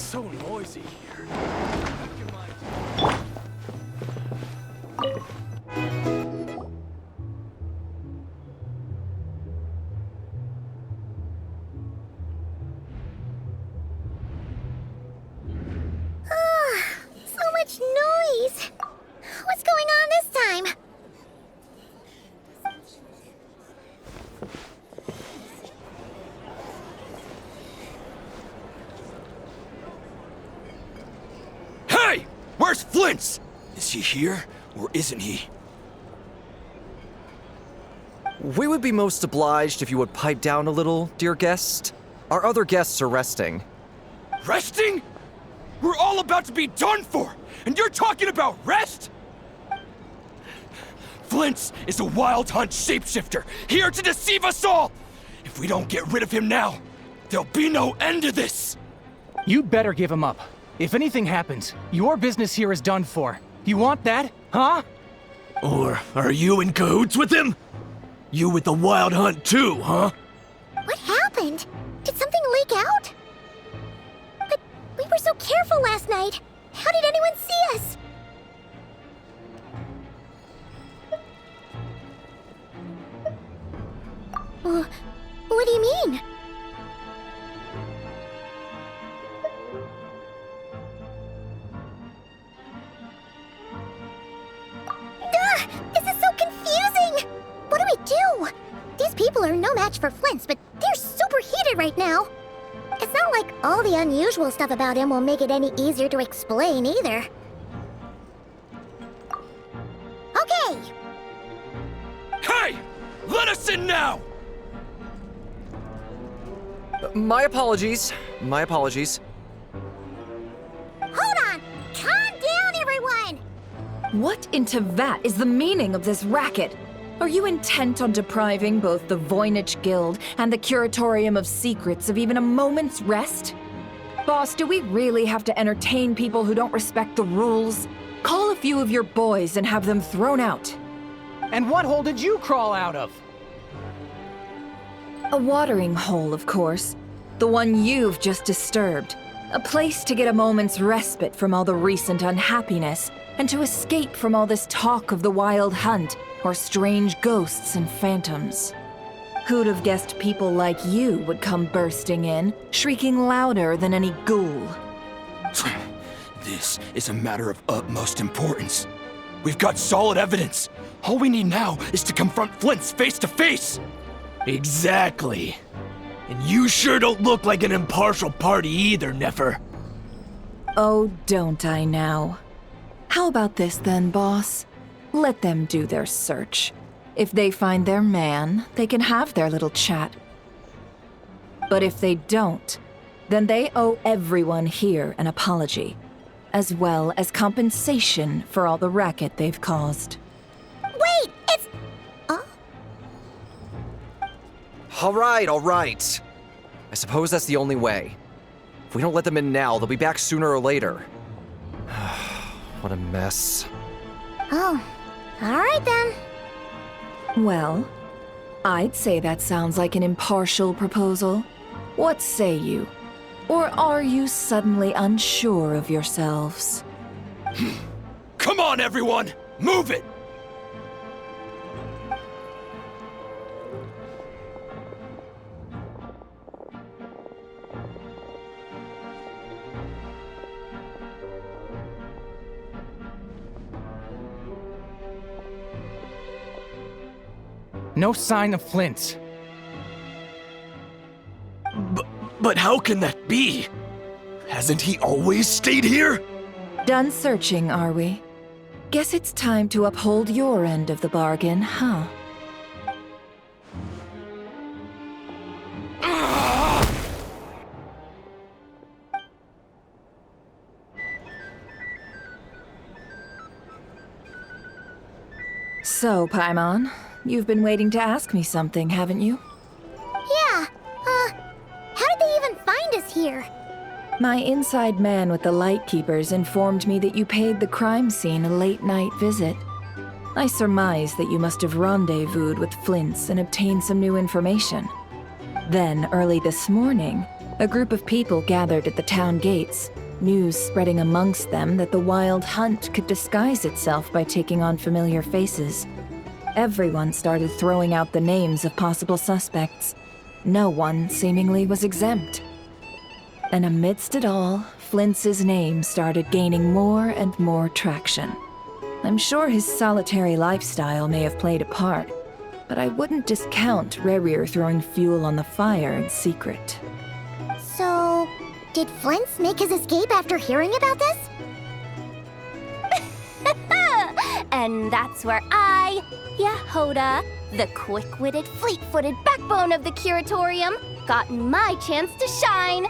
so noisy here. Back in my So much noise. What's going on this time? Hey! Where's Flint's? Is he here, or isn't he? We would be most obliged if you would pipe down a little, dear guest. Our other guests are resting. Resting? We're all about to be done for, and you're talking about rest? Flint's is a wild hunt shapeshifter, here to deceive us all! If we don't get rid of him now, there'll be no end to this! You better give him up. If anything happens, your business here is done for. You want that, huh? Or are you in cahoots with him? You with the wild hunt too, huh? What happened? Did something leak out? But we were so careful last night. How did anyone see us? What do you mean? This is so confusing! What do we do? These people are no match for Flint's, but they're super heated right now. It's not like all the unusual stuff about him will make it any easier to explain either. Okay! Hey! Let us in now! My apologies. My apologies. Hold on! Calm down, everyone! What in Tevat is the meaning of this racket? Are you intent on depriving both the Voynich Guild and the Curatorium of Secrets of even a moment's rest? Boss, do we really have to entertain people who don't respect the rules? Call a few of your boys and have them thrown out. And what hole did you crawl out of? A watering hole, of course. The one you've just disturbed. A place to get a moment's respite from all the recent unhappiness, and to escape from all this talk of the wild hunt, or strange ghosts and phantoms. Who'd have guessed people like you would come bursting in, shrieking louder than any ghoul? This is a matter of utmost importance. We've got solid evidence. All we need now is to confront Flint's face to face. Exactly. And you sure don't look like an impartial party either, Nefer. Oh, don't I now? How about this then, boss? Let them do their search. If they find their man, they can have their little chat. But if they don't, then they owe everyone here an apology, as well as compensation for all the racket they've caused. Wait, it's... All right. I suppose that's the only way. If we don't let them in now, they'll be back sooner or later. What a mess. Oh, alright then. Well, I'd say that sounds like an impartial proposal. What say you? Or are you suddenly unsure of yourselves? Come on, everyone! Move it! No sign of Flint. But how can that be? Hasn't he always stayed here? Done searching, are we? Guess it's time to uphold your end of the bargain, huh? So, Paimon, you've been waiting to ask me something, haven't you? Yeah, how did they even find us here? My inside man with the Lightkeepers informed me that you paid the crime scene a late-night visit. I surmise that you must have rendezvoused with Flint's and obtained some new information. Then, early this morning, A group of people gathered at the town gates, news spreading amongst them that the wild hunt could disguise itself by taking on familiar faces. Everyone started throwing out the names of possible suspects. No one seemingly was exempt. And amidst it all, Flintz's name started gaining more and more traction. I'm sure his solitary lifestyle may have played a part, but I wouldn't discount Rerir throwing fuel on the fire in secret. So, did Flintz make his escape after hearing about this? And that's where I, Yehoda, the quick-witted, fleet-footed backbone of the Curatorium, got my chance to shine.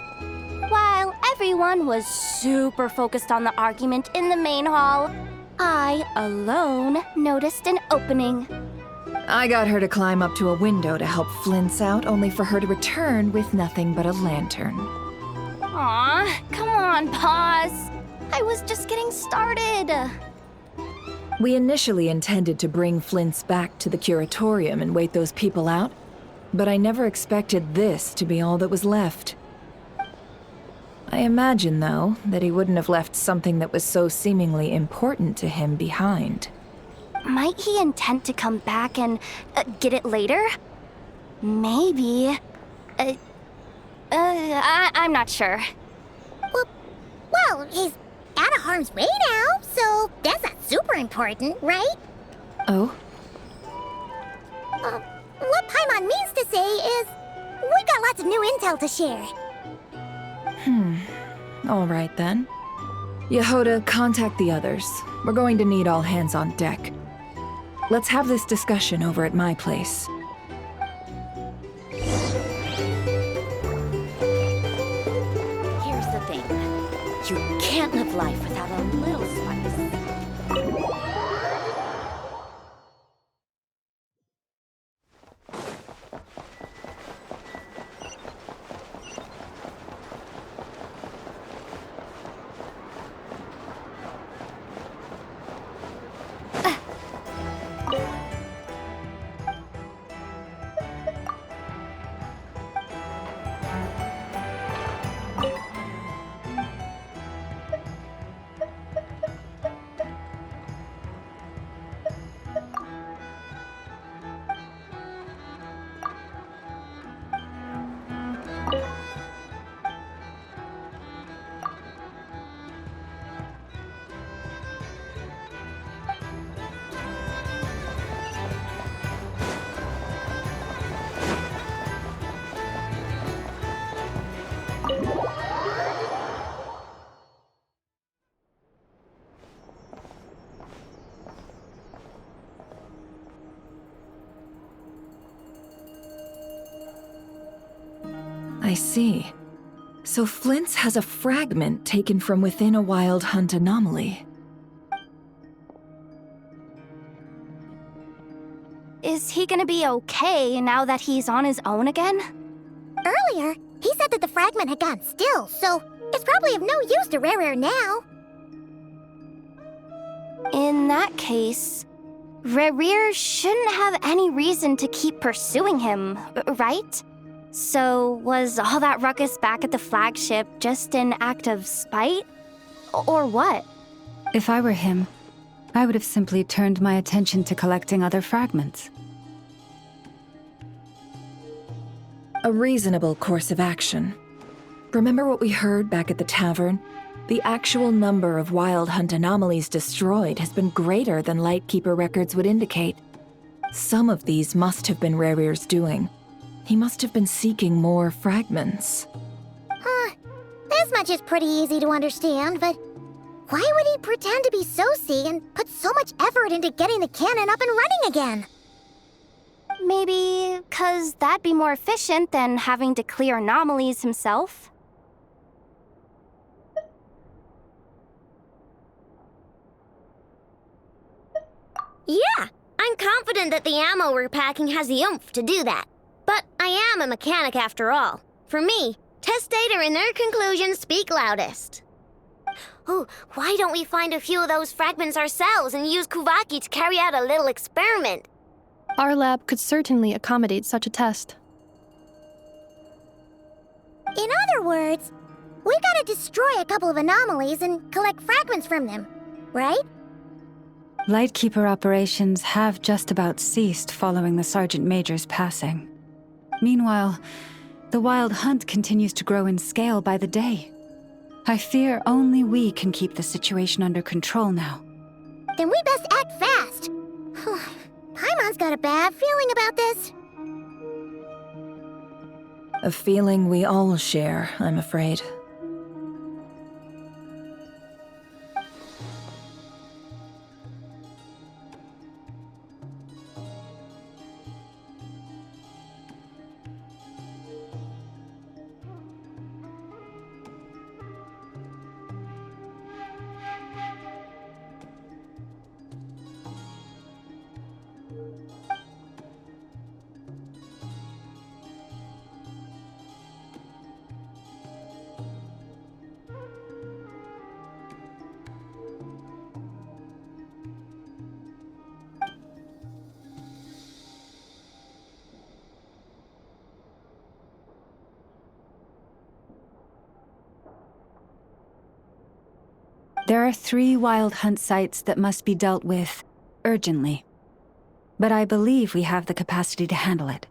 While everyone was super focused on the argument in the main hall, I alone noticed an opening. I got her to climb up to a window to help Flintz out, only for her to return with nothing but a lantern. Aw, come on, Paws. I was just getting started. We initially intended to bring Flintz back to the Curatorium and wait those people out, but I never expected this to be all that was left. I imagine, though, that he wouldn't have left something that was so seemingly important to him behind. Might he intend to come back and get it later? Maybe. I'm not sure. Well, he's out of harm's way now, so that's not super important, right? Oh? What Paimon means to say is, we got lots of new intel to share. All right then. Yehoda, contact the others. We're going to need all hands on deck. Let's have this discussion over at my place. Here's the thing. You can't live life without a little spice. I see. So Flint's has a fragment taken from within a wild hunt anomaly. Is he gonna be okay now that he's on his own again? Earlier, he said that the fragment had gone still, so it's probably of no use to Rerir now. In that case, Rerir shouldn't have any reason to keep pursuing him, right? So was all that ruckus back at the flagship just an act of spite? Or what? If I were him, I would have simply turned my attention to collecting other fragments. A reasonable course of action. Remember what we heard back at the tavern? The actual number of wild hunt anomalies destroyed has been greater than Lightkeeper records would indicate. Some of these must have been Rerir's doing. He must have been seeking more fragments. This much is pretty easy to understand, but why would he pretend to be Soci and put so much effort into getting the cannon up and running again? Maybe 'cause that'd be more efficient than having to clear anomalies himself? Yeah, I'm confident that the ammo we're packing has the oomph to do that. But I am a mechanic after all. For me, test data and their conclusions speak loudest. Oh, why don't we find a few of those fragments ourselves and use Kuvaki to carry out a little experiment? Our lab could certainly accommodate such a test. In other other words, we gotta destroy a couple of anomalies and collect fragments from them, right? Lightkeeper operations have just about ceased following the Sergeant Major's passing. Meanwhile, the Wild Hunt continues to grow in scale by the day. I fear only we can keep the situation under control now. Then we best act fast. Paimon's got a bad feeling about this. A feeling we all share, I'm afraid. There are 3 Wild Hunt sites that must be dealt with urgently. But I believe we have the capacity to handle it.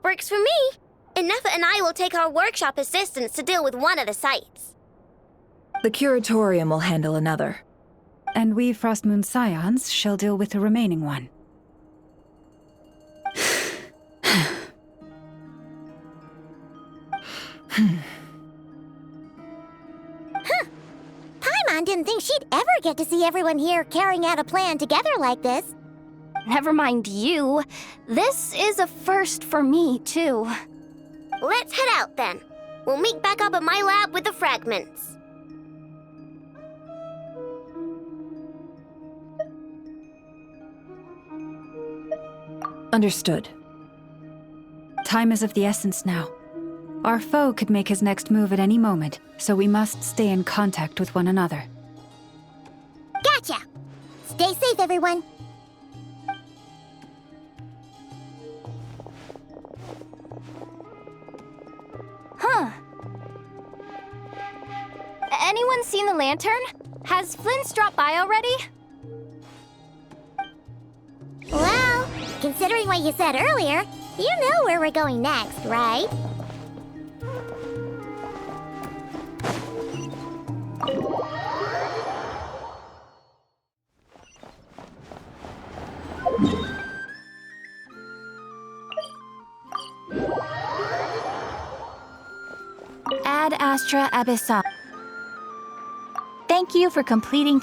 Works for me. Ineffa and I will take our workshop assistants to deal with one of the sites. The Curatorium will handle another. And we Frostmoon Scions shall deal with the remaining one. Paimon didn't think she'd ever get to see everyone here carrying out a plan together like this. Never mind you. This is a first for me, too. Let's head out then. We'll meet back up at my lab with the fragments. Understood. Time is of the essence now. Our foe could make his next move at any moment, so we must stay in contact with one another. Gotcha! Stay safe, everyone. Huh. Anyone seen the lantern? Has Flint's dropped by already? Well, considering what you said earlier, you know where we're going next, right? Ad Astra Abyssal. Thank you for completing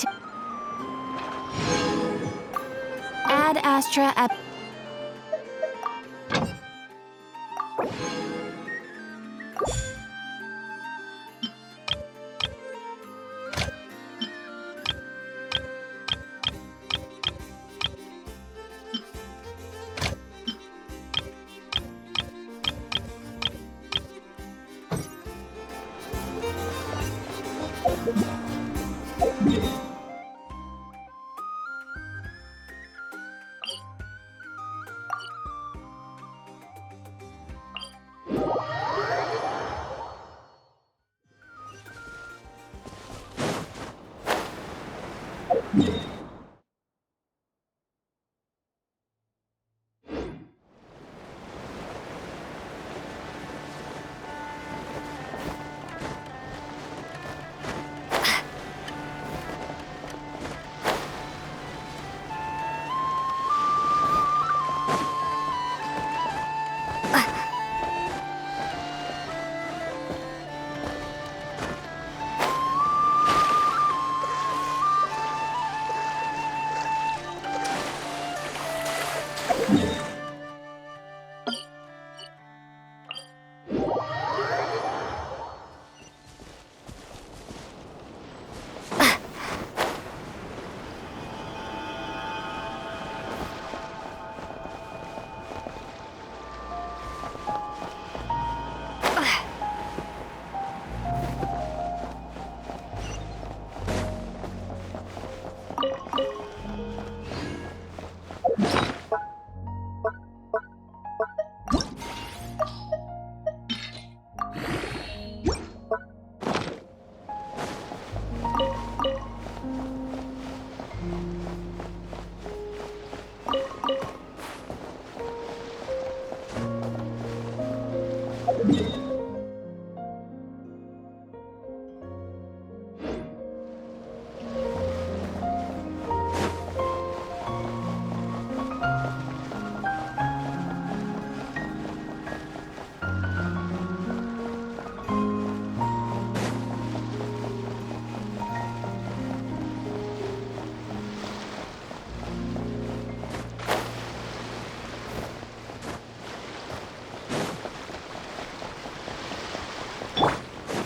Ad Astra Ab...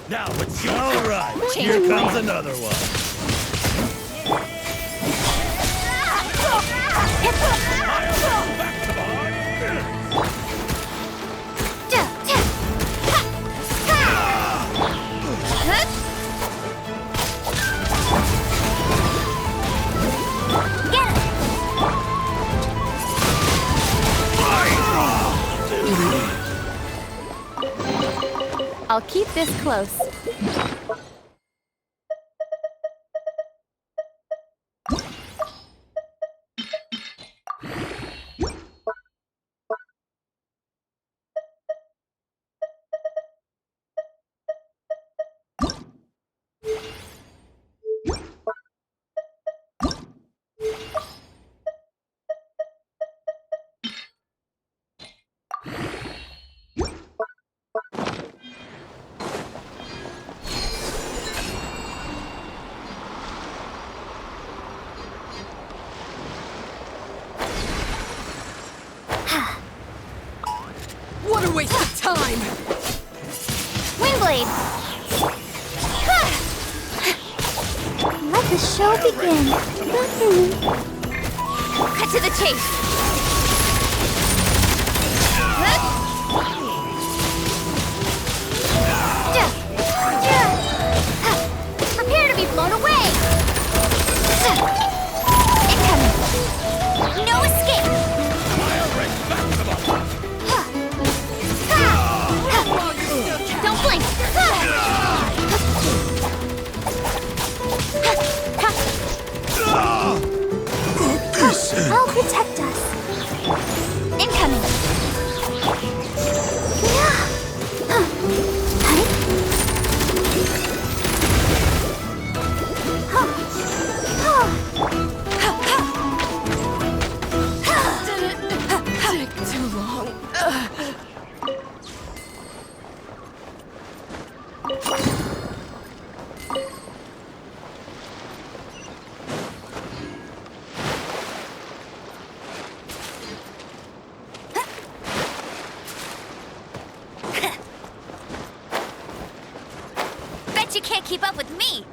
Now it's your All right, here comes another one. I'll keep this close. What a waste of time! Windblade! Let the show begin. Cut to the chase! Prepare to be blown away! Incoming! No escape! Don't blink! I'll protect us. Incoming! Take too long. Bet you can't keep up with me!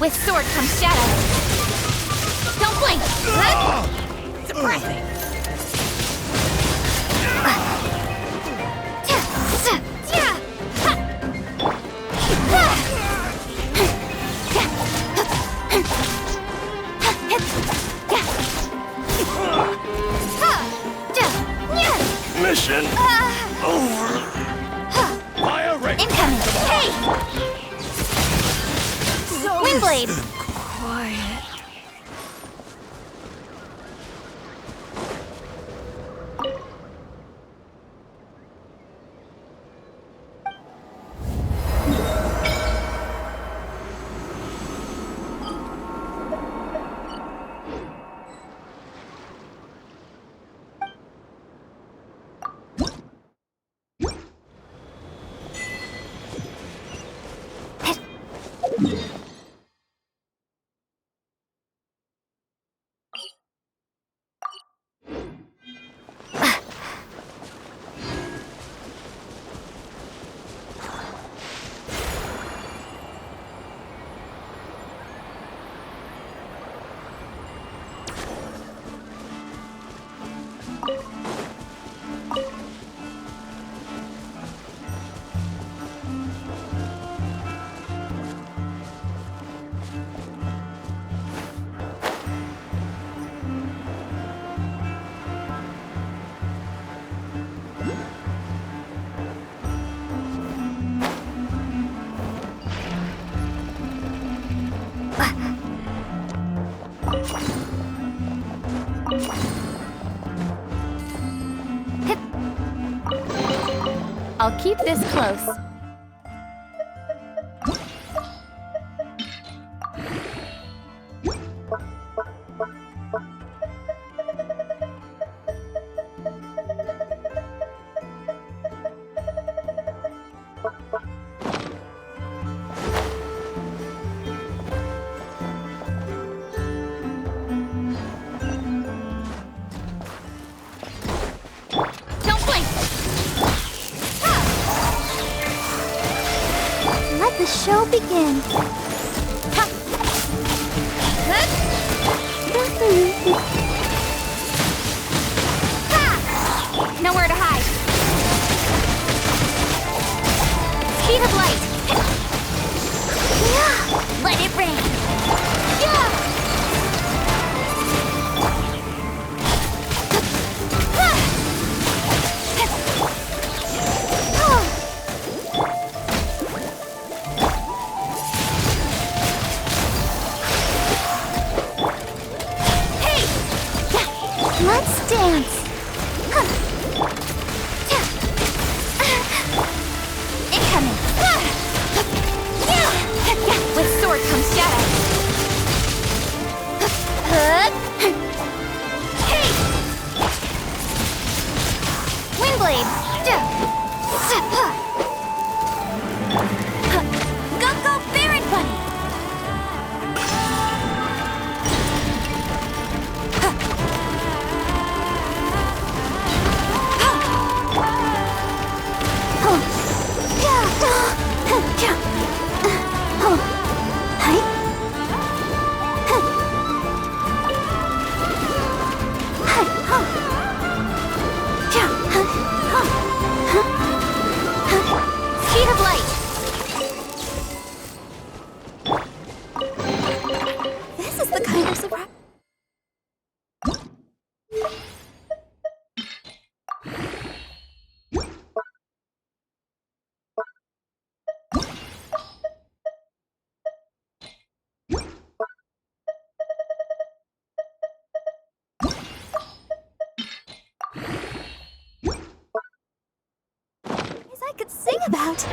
With sword comes shadow. Don't blink! Surprising! Mission over. Fire rate. Incoming! Hey! Windblade! Quiet. I'll keep this close. Don't blink! Let the show begin. Nowhere to hide. Speed of light. Let it rain. Let's dance. Incoming. With sword comes shadow. Hey! Windblade. Go, Baron Bunny. Speed of light. This is the kind of surprise. I could sing about.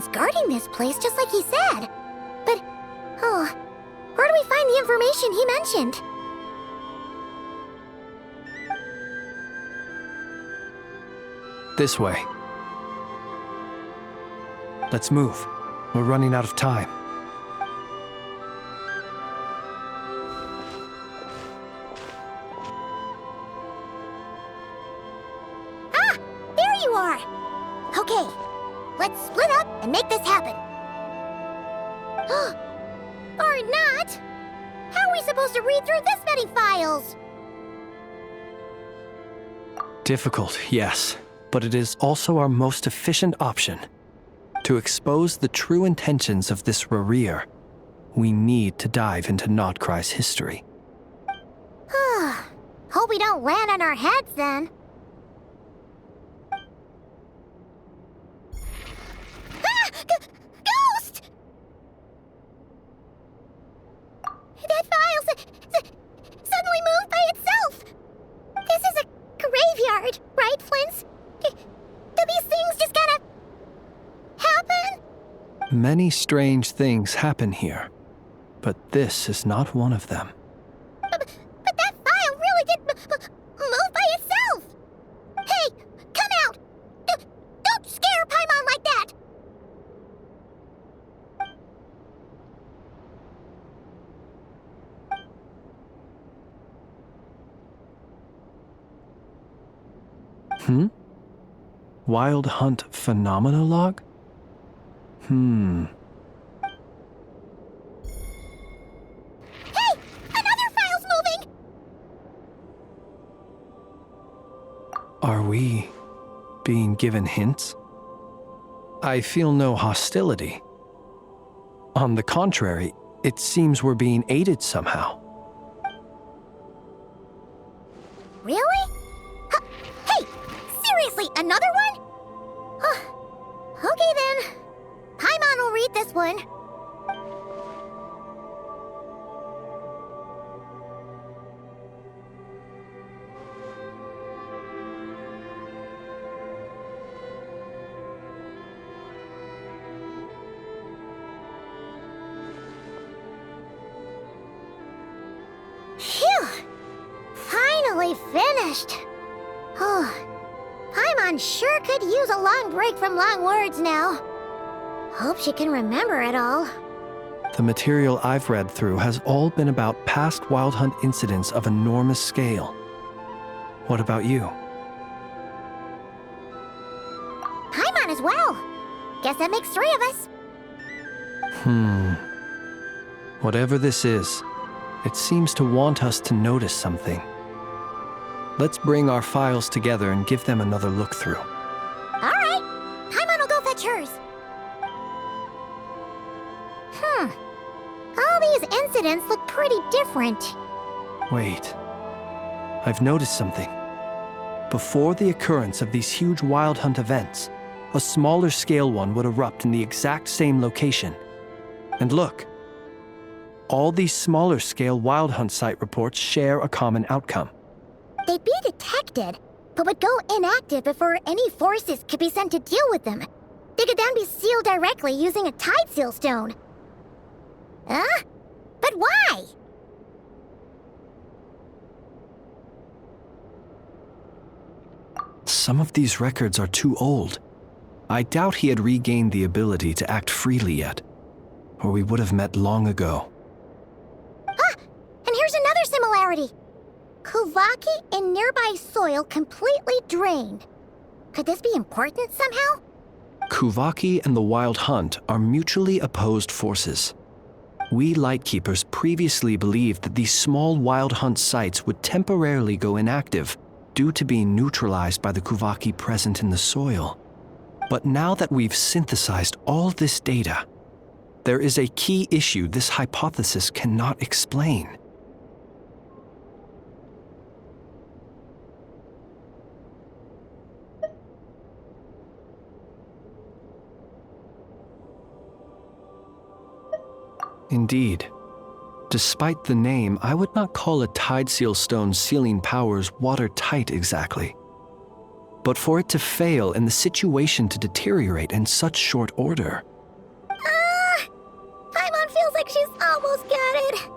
someone's guarding this place, just like he said. But, where do we find the information he mentioned? This way. Let's move. We're running out of time. Ah! There you are! Okay, let's split up and make this happen. Or not! How are we supposed to read through this many files? Difficult, yes, but it is also our most efficient option. To expose the true intentions of this Rarir, we need to dive into Nodcry's history. Hope we don't land on our heads then. Ghost! That file suddenly moved by itself. This is a graveyard, right, Flint? Do these things just kind of happen? Many strange things happen here, but this is not one of them. But that file really did move by itself! Hey, come out! Don't scare Paimon like that! Wild Hunt Phenomenologue? Hey! Another file's moving! Are we being given hints? I feel no hostility. On the contrary, it seems we're being aided somehow. Really? Hey! Seriously, another one? Okay then. Paimon will read this one. Phew! Finally finished. Paimon sure could use a long break from long words now. Hope she can remember it all. The material I've read through has all been about past Wild Hunt incidents of enormous scale. What about you? Paimon as well. Guess that makes 3 of us. Whatever this is, it seems to want us to notice something. Let's bring our files together and give them another look through. All right. Paimon will go fetch hers. All these incidents look pretty different. Wait. I've noticed something. Before the occurrence of these huge Wild Hunt events, a smaller scale one would erupt in the exact same location. And look. All these smaller scale Wild Hunt site reports share a common outcome. They'd be detected, but would go inactive before any forces could be sent to deal with them. They could then be sealed directly using a tide seal stone. But why? Some of these records are too old. I doubt he had regained the ability to act freely yet, or we would have met long ago. And here's another similarity. Kuvaki in nearby soil completely drained. Could this be important somehow? Kuvaki and the Wild Hunt are mutually opposed forces. We Lightkeepers previously believed that these small Wild Hunt sites would temporarily go inactive due to being neutralized by the Kuvaki present in the soil. But now that we've synthesized all this data, there is a key issue this hypothesis cannot explain. Indeed. Despite the name, I would not call a tide seal stone's sealing powers watertight exactly. But for it to fail and the situation to deteriorate in such short order, like she's almost got it.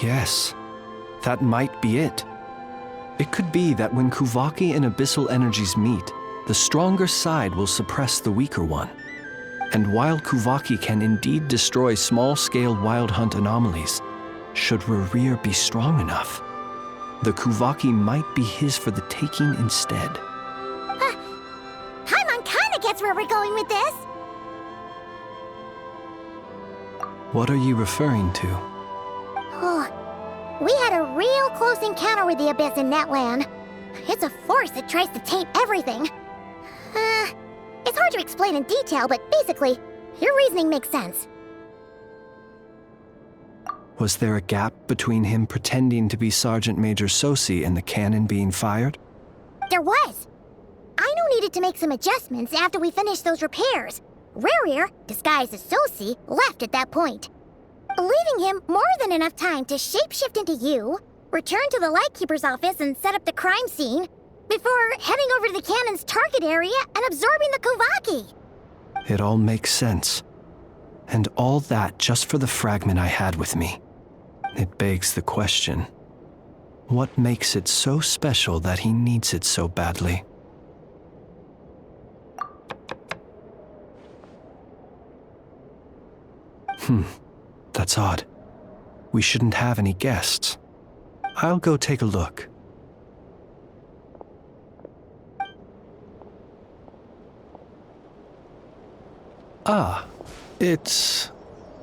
Yes, that might be it. It could be that when Kuvaki and abyssal energies meet, the stronger side will suppress the weaker one. And while Kuvaki can indeed destroy small-scale wild hunt anomalies, should Rerir be strong enough, the Kuvaki might be his for the taking instead. Paimon kinda gets where we're going with this. What are you referring to? Oh, we had a real close encounter with the Abyss in Netland. It's a force that tries to taint everything. It's hard to explain in detail, but basically, your reasoning makes sense. Was there a gap between him pretending to be Sergeant Major Sosi and the cannon being fired? There was. Aino needed to make some adjustments after we finished those repairs. Rerir, disguised as Sosi, left at that point, leaving him more than enough time to shapeshift into you, return to the Lightkeeper's office and set up the crime scene, before heading over to the cannon's target area and absorbing the Kuvaki. It all makes sense. And all that just for the fragment I had with me. It begs the question, what makes it so special that he needs it so badly? That's odd. We shouldn't have any guests. I'll go take a look. Ah, it's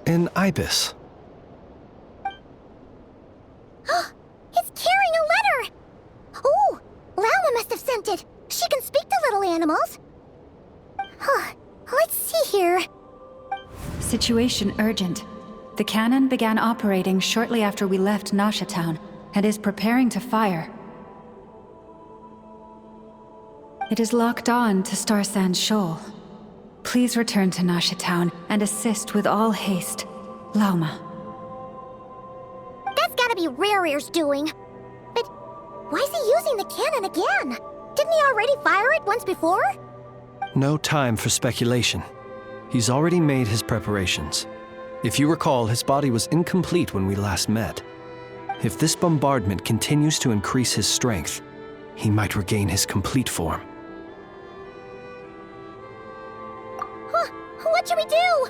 an ibis. It's carrying a letter! Oh, Lauma must have sent it. She can speak to little animals. Let's see here. Situation urgent. The cannon began operating shortly after we left Nasha Town and is preparing to fire. It is locked on to Star Sand Shoal. Please return to Nasha Town and assist with all haste. Lauma. That's gotta be Rerir's doing. But why is he using the cannon again? Didn't he already fire it once before? No time for speculation. He's already made his preparations. If you recall, his body was incomplete when we last met. If this bombardment continues to increase his strength, he might regain his complete form. What should we do?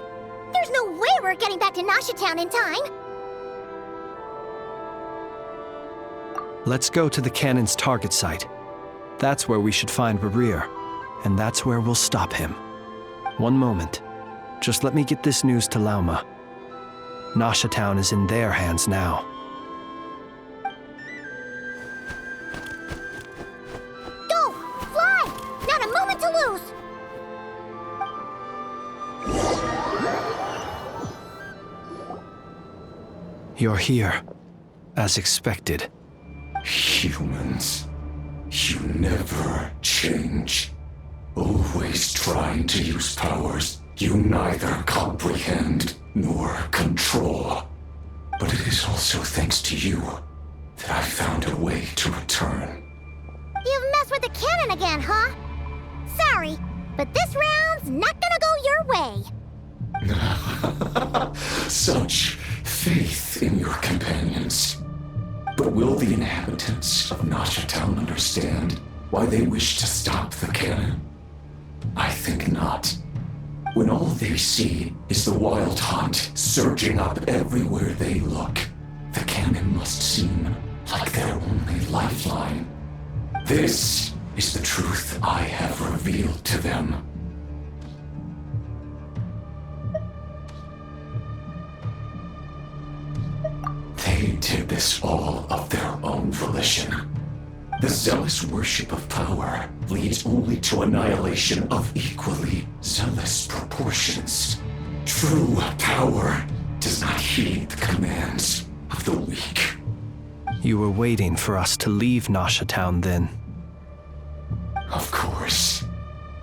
There's no way we're getting back to Nasha Town in time. Let's go to the cannon's target site. That's where we should find Rerir, and that's where we'll stop him. One moment. Just let me get this news to Lauma. Nasha Town is in their hands now. Go! Fly! Not a moment to lose! You're here, as expected. Humans, you never change. Always trying to use powers you neither comprehend nor control. But it is also thanks to you that I found a way to return. You've messed with the cannon again, huh? Sorry, but this round's not gonna go your way. Such faith in your companions. But will the inhabitants of Nasha Town understand why they wish to stop the cannon? I think not. When all they see is the wild hunt surging up everywhere they look, the cannon must seem like their only lifeline. This is the truth I have revealed to them. They did this all of their own volition. The zealous worship of power leads only to annihilation of equally zealous proportions. True power does not heed the commands of the weak. You were waiting for us to leave Nasha Town then. Of course.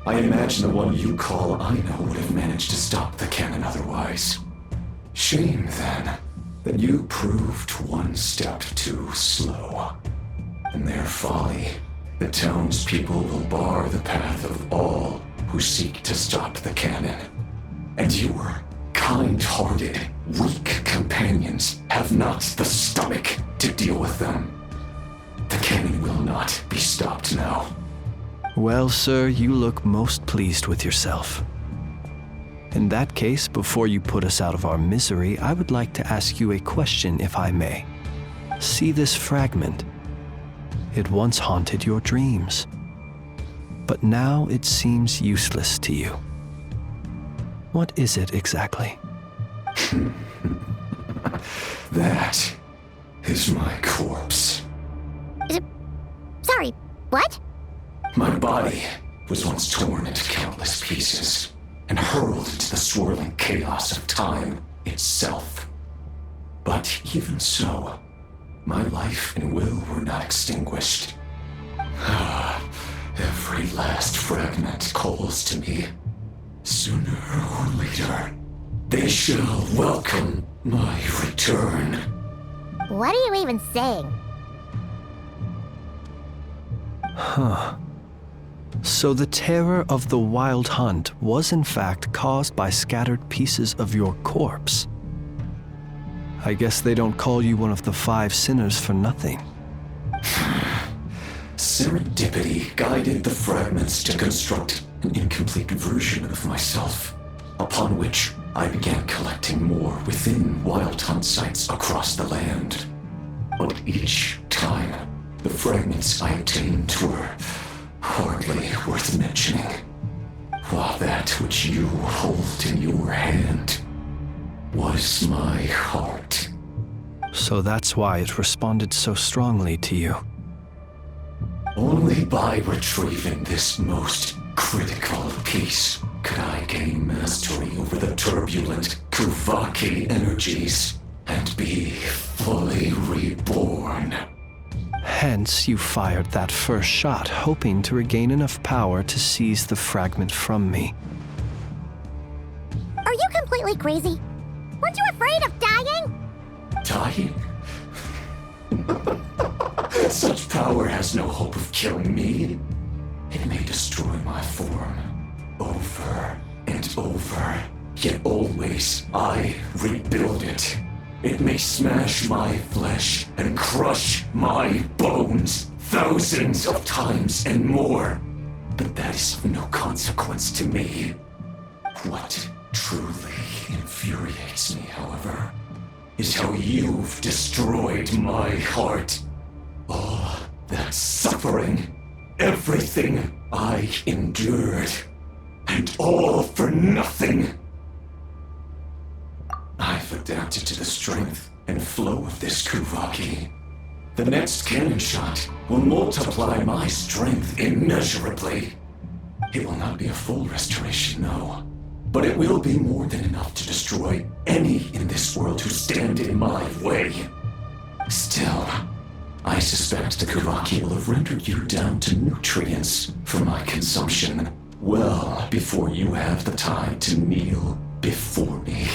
I imagine the one you call Aina would have managed to stop the cannon otherwise. Shame, then, that you proved one step too slow. In their folly, the townspeople will bar the path of all who seek to stop the cannon. And your kind-hearted, weak companions have not the stomach to deal with them. The cannon will not be stopped now. Well, sir, you look most pleased with yourself. In that case, before you put us out of our misery, I would like to ask you a question, if I may. See this fragment? It once haunted your dreams, but now it seems useless to you. What is it exactly? That is my corpse. Sorry, what? My body was once torn into countless pieces and hurled into the swirling chaos of time itself. But even so, my life and will were not extinguished. Every last fragment calls to me. Sooner or later, they shall welcome my return. What are you even saying? Huh. So the terror of the Wild Hunt was in fact caused by scattered pieces of your corpse. I guess they don't call you one of the 5 sinners for nothing. Serendipity guided the fragments to construct an incomplete version of myself, upon which I began collecting more within Wild Hunt sites across the land. But each time, the fragments I obtained were hardly worth mentioning, while that which you hold in your hand was my heart. So that's why it responded so strongly to you. Only by retrieving this most critical piece could I gain mastery over the turbulent Kuvaki energies and be fully reborn. Hence, you fired that first shot, hoping to regain enough power to seize the fragment from me. Are you completely crazy? Weren't you afraid of dying? Dying? Such power has no hope of killing me. It may destroy my form over and over, yet always I rebuild it. It may smash my flesh and crush my bones thousands of times and more, but that is of no consequence to me. What truly infuriates me, however, is how you've destroyed my heart. All that suffering, everything I endured, and all for nothing. I've adapted to the strength and flow of this Kuvaki. The next cannon shot will multiply my strength immeasurably. It will not be a full restoration, no, but it will be more than enough to destroy any in this world who stand in my way. Still, I suspect the Kuvaki will have rendered you down to nutrients for my consumption well before you have the time to kneel before me.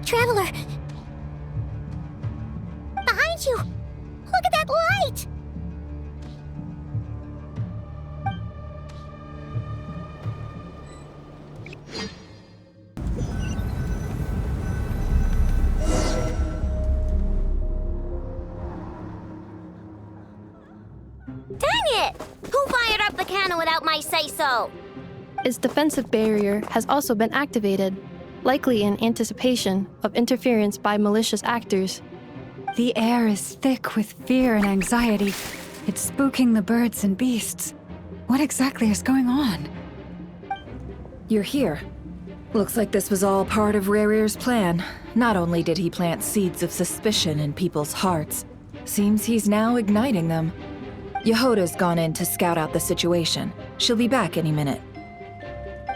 Traveler! Behind you! Look at that light! Dang it! Who fired up the cannon without my say-so? Its defensive barrier has also been activated, likely in anticipation of interference by malicious actors. The air is thick with fear and anxiety. It's spooking the birds and beasts. What exactly is going on? You're here. Looks like this was all part of Rerir's plan. Not only did he plant seeds of suspicion in people's hearts, Seems he's now igniting them. Yehoda's gone in to scout out the situation. She'll be back any minute.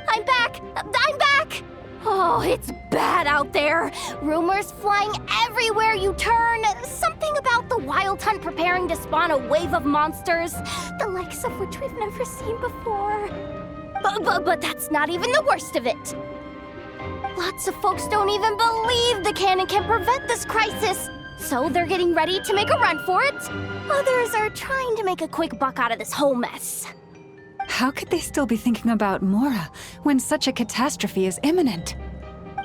I'm back! I'm back! Oh, it's bad out there. Rumors flying everywhere you turn. Something about the Wild Hunt preparing to spawn a wave of monsters, the likes of which we've never seen before. But that's not even the worst of it. Lots of folks don't even believe the cannon can prevent this crisis, so they're getting ready to make a run for it. Others are trying to make a quick buck out of this whole mess. How could they still be thinking about Mora when such a catastrophe is imminent?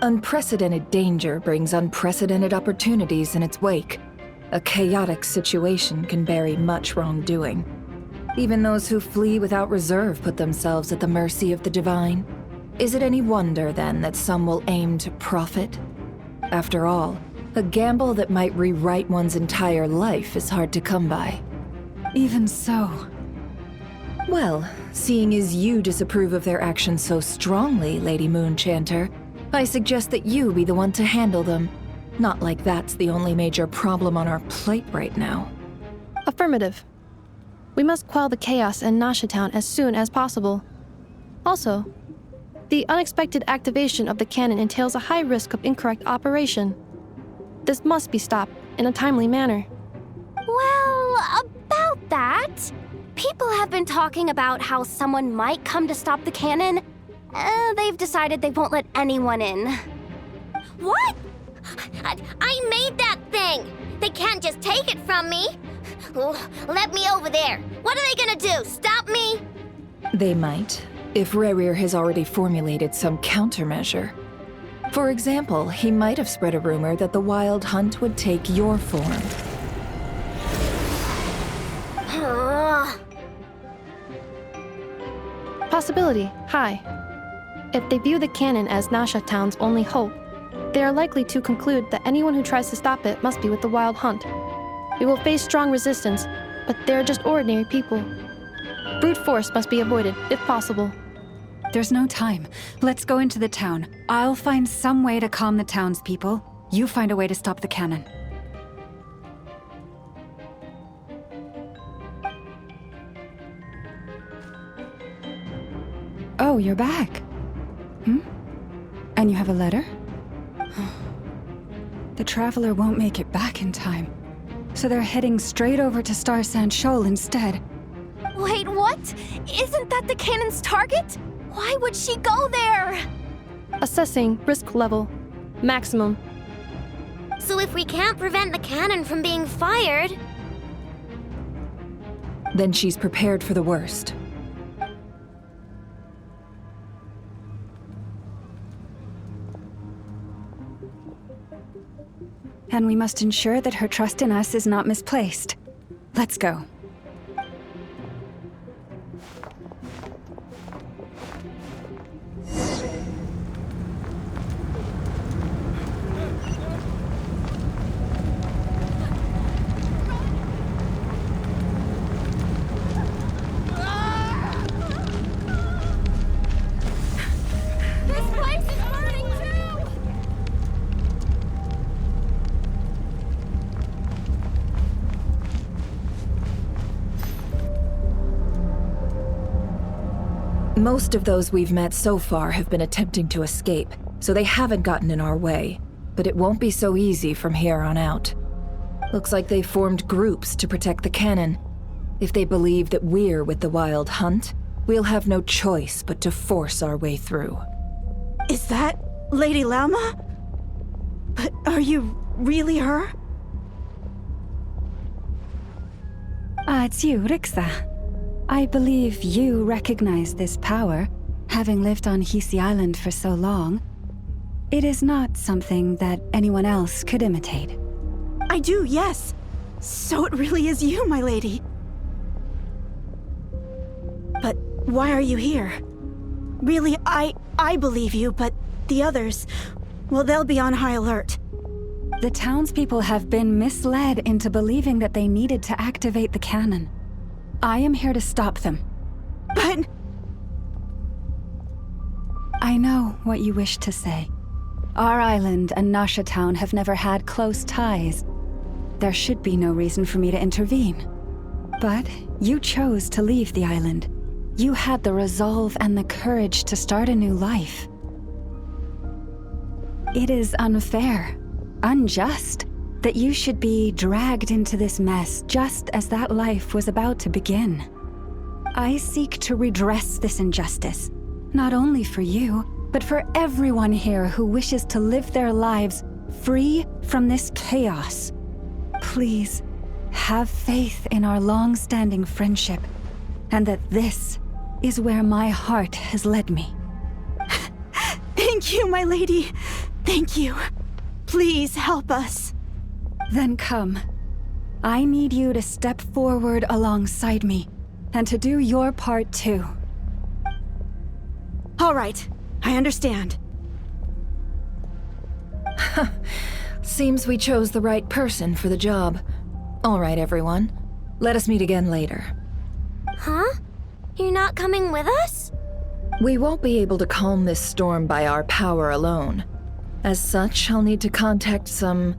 Unprecedented danger brings unprecedented opportunities in its wake. A chaotic situation can bury much wrongdoing. Even those who flee without reserve put themselves at the mercy of the divine. Is it any wonder, then, that some will aim to profit? After all, a gamble that might rewrite one's entire life is hard to come by. Even so. Well, seeing as you disapprove of their actions so strongly, Lady Moonchanter, I suggest that you be the one to handle them. Not like that's the only major problem on our plate right now. Affirmative. We must quell the chaos in Nasha Town as soon as possible. Also, the unexpected activation of the cannon entails a high risk of incorrect operation. This must be stopped in a timely manner. Well, about that, people have been talking about how someone might come to stop the cannon. They've decided they won't let anyone in. What? I made that thing! They can't just take it from me! Oh, let me over there! What are they gonna do? Stop me? They might, if Rerir has already formulated some countermeasure. For example, he might have spread a rumor that the Wild Hunt would take your form. Possibility high. If they view the cannon as Nasha Town's only hope, they are likely to conclude that anyone who tries to stop it must be with the Wild Hunt. We will face strong resistance, but they're just ordinary people. Brute force must be avoided, if possible. There's no time. Let's go into the town. I'll find some way to calm the townspeople. You find a way to stop the cannon. Oh, you're back. And you have a letter? The Traveler won't make it back in time. So they're heading straight over to Star Sand Shoal instead. Wait, what? Isn't that the cannon's target? Why would she go there? Assessing risk level. Maximum. So if we can't prevent the cannon from being fired... Then she's prepared for the worst. And we must ensure that her trust in us is not misplaced. Let's go. Most of those we've met so far have been attempting to escape, so they haven't gotten in our way. But it won't be so easy from here on out. Looks like they formed groups to protect the cannon. If they believe that we're with the Wild Hunt, we'll have no choice but to force our way through. Is that Lady Lauma? But are you really her? It's you, Rixa. I believe you recognize this power, having lived on Hisi Island for so long. It is not something that anyone else could imitate. I do, yes. So it really is you, my lady. But why are you here? Really, I believe you, but the others, well, they'll be on high alert. The townspeople have been misled into believing that they needed to activate the cannon. I am here to stop them. But... I know what you wish to say. Our island and Nasha Town have never had close ties. there should be no reason for me to intervene. But you chose to leave the island. You had the resolve and the courage to start a new life. It is unfair, unjust, that you should be dragged into this mess just as that life was about to begin. I seek to redress this injustice, not only for you, but for everyone here who wishes to live their lives free from this chaos. Please, have faith in our long-standing friendship, and that this is where my heart has led me. Thank you, my lady. Thank you. Please help us. Then come. I need you to step forward alongside me, and to do your part too. All right, I understand. Seems we chose the right person for the job. All right, everyone. Let us meet again later. Huh? You're not coming with us? We won't be able to calm this storm by our power alone. As such, I'll need to contact some...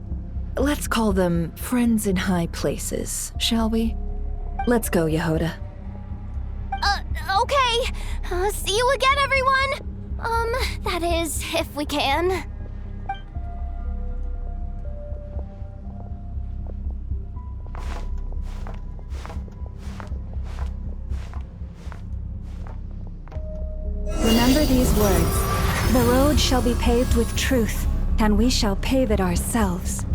let's call them friends in high places, shall we? Let's go, Yehoda. Okay. See you again, everyone! That is, if we can. Remember these words. The road shall be paved with truth, and we shall pave it ourselves.